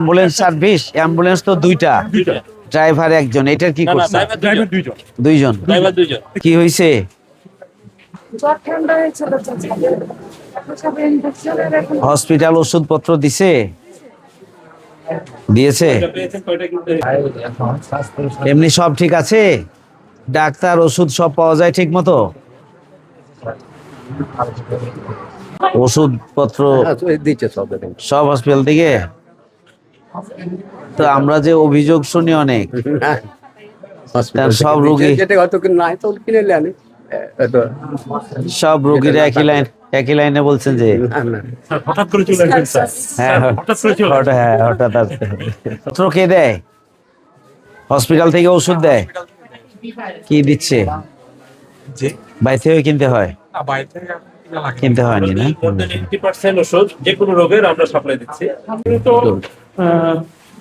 Ambulance service, ambulance তো দুইটা, driver একজন, এটার কি করছে? দুইজন। কি হয়েছে? হসপিটাল ওষুধপত্র দিয়েছে? এমনি সব ঠিক আছে? ডাক্তার ওষুধ সব পাওয়া যায় ঠিক মতো? ওষুধপত্র সব হসপিটাল থেকে? তো আমরা যে অভিযোগ শুনি অনেক, সব রোগী, সব রোগীরা একই লাইনে বলছেন যে হঠাৎ করে চলে আসবেন স্যার। হ্যাঁ হঠাৎ আসবে। পত্র কে দেয়? হসপিটাল থেকে ওষুধ দেয়? কি দিচ্ছে? বাইরে থেকে কিনতে হয়? কিনতে হয়নি না? 80% ওষুধ যে কোনো রোগের আমরা সাপ্লাই দিচ্ছি। তো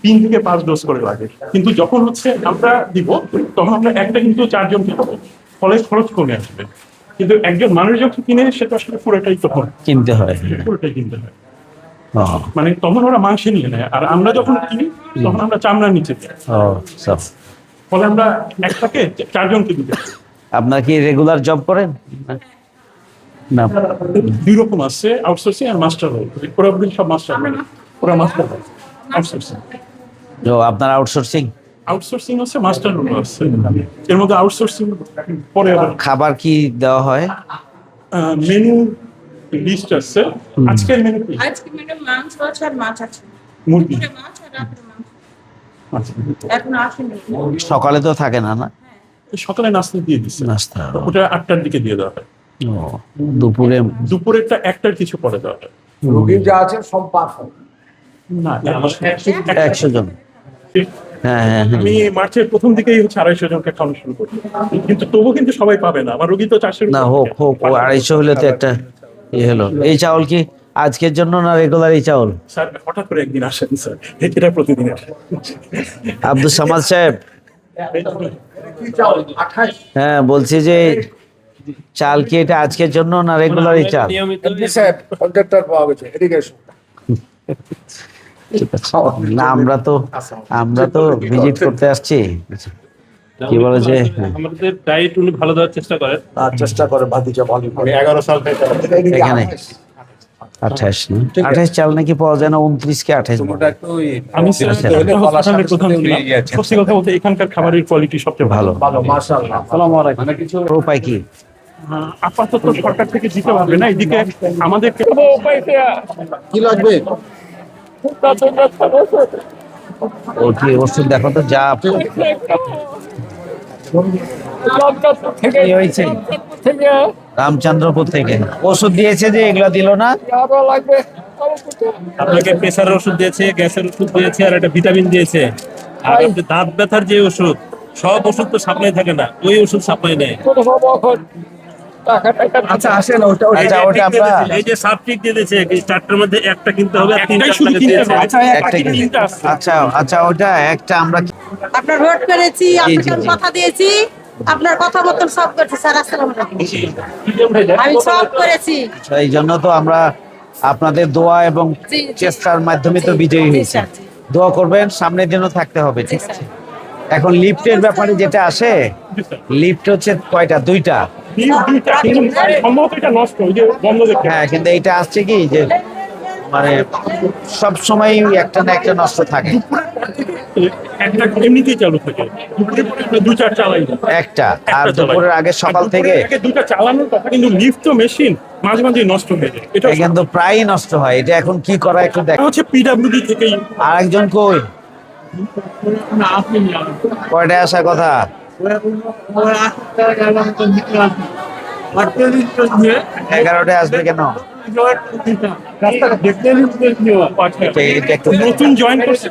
3 থেকে 5 ডোজ করে লাগে, কিন্তু যখন হচ্ছে আমরা দিব তখন আমরা একটা কিন্তু 4 জনকে দেবো, ফলে খরচ কমে আসবে। কিন্তু একজন মানুষ যখন কিনে সেটা আসলে পুরোটাই তখন কিনতে হয়। পুরোটাই কিনতে হয়, মানে তখন ওরা মাংস নিয়ে নেয়, আর আমরা যখন কিনি তখন আমরা চামড়ার নিচে দিই। ফলে আমরা একটাকে 4 জনকে দিতে পারি। আপনার কি রেগুলার জব করেন? না, 2 রকম আছে, আউটসোর্সিং আর মাস্টার রোল। ওরা সব মাস্টার রোল, ওরা মাস্টার রোল আউটসোর্সিং। আপনার আউটসোর্সিং? আউটসোর্সিং আছে, মাস্টার রোল আছে। এর মধ্যে আউটসোর্সিং পরে আবার খাবার কি দেওয়া হয়? মেনু লিস্ট আছে। আজকের মেনু কি? আজকে মেনু মাংস আছে আর মাছ আছে। মুরগি। দুপুরে মাছ আর রাতে মাংস। আচ্ছা। এখন আসেনি। সকালে তো থাকে না? সকালে নাস্তা দিয়ে দিচ্ছে, নাস্তা ওটা 8টার দিকে দিয়ে দেওয়া হয়। দুপুরেরটা 1টার কিছু পরে দেওয়া হয়। রোগী যা আছে সব পাস না, 100 জন। হ্যাঁ। আমি মার্চের প্রথম দিকেই হচ্ছে 250 জনকে খাওয়ানো শুরু করি, কিন্তু তবু কিন্তু সবাই পাবে না। আমার রোগী তো 400 না, হোক 250 হলে তো একটা হলো। এই চাউল কি আজকের জন্য না রেগুলার এই চাউল? স্যার হঠাৎ করে একদিন আসেন স্যার, এটা প্রতিদিনের। আব্দুল সামাদ সাহেব, হ্যাঁ বলছি যে চাল কি এটা আজকের জন্য না রেগুলার এই চাল? না, আমরা তো ভিজিট করতে আসছি। কি বলে যে আমাদের ডায়েট উনি ভালো দেওয়ার চেষ্টা করেন। ভাতিজা ভালো 11 সাল থেকে এখানে 28 না, 28 চাল নাকি পাওয়া যায় না, 29 কে 28 বলে। আমি হসপিটালের প্রধান ছিলাম। সত্যি কথা বলতে এখানকার খাবারের কোয়ালিটি সবচেয়ে ভালো। মাশাআল্লাহ। আসসালামু আলাইকুম। উপায় কি? আপাতত সরকার থেকে দিতে পারবে না, এদিকে আমাদের কি লাগবে? ও কি ওষুধ দেখো তো যা কি হয়েছে? রামচন্দ্রপুর থেকে ওষুধ দিয়েছে যে এগুলো দিল না? আপনাকে প্রেসারের ওষুধ দিয়েছে, গ্যাসের ওষুধ দিয়েছে, আর একটা ভিটামিন দিয়েছে। আর আপনি দাঁত ব্যথার যে ওষুধ, সব ওষুধ তো সাপ্লাই থাকে না, ওই ওষুধ সাপ্লাই নেয়। আচ্ছা আসেন, ওটা আমরা এই যে সাবটিক দিয়ে দিয়েছে, 4টার মধ্যে একটা কিনতে হবে, আর 3টা শুধু কিনতে হবে। আচ্ছা ওটা একটা আমরা আপনার ভোট করেছি, আপনার কথা দিয়েছি, আপনার কথা মতন সব করছি স্যার। আসসালামু আলাইকুম। আমি সব করেছি। এই জন্য তো আমরা আপনাদের দোয়া এবং চেষ্টার মাধ্যমে তো বিজয়ী হয়েছি। দোয়া করবেন, সামনের দিনও থাকতে হবে, ঠিক আছে? এখন লিফটের ব্যাপারে যেটা আসে, লিফট হচ্ছে কয়টা? 2টা। সম্ভবত এটা নষ্ট, ওই যে বন্ধ দেখতে। হ্যাঁ, কিন্তু এইটা আসছে কি যে মানে সব সময় একটা না একটা নষ্ট থাকে। একটা এমনিতেই চালু থাকে, দুপুরে পরে আমরা 2-4 চালাই না। একটা আর দুপুরের আগে সকাল থেকে 2টা চালানোর কথা, কিন্তু লিফট তো মেশিন মাঝে মাঝে নষ্ট হয়ে যায়। এটা কিন্তু প্রায়ই নষ্ট হয়। এটা এখন কি করা একটু দেখ। হচ্ছে পিডব্লিউডি থেকেই। আরেকজন কই? কয়টায় আসার কথা? 11টায় আসবে কেন? নতুন জয়েন করছে।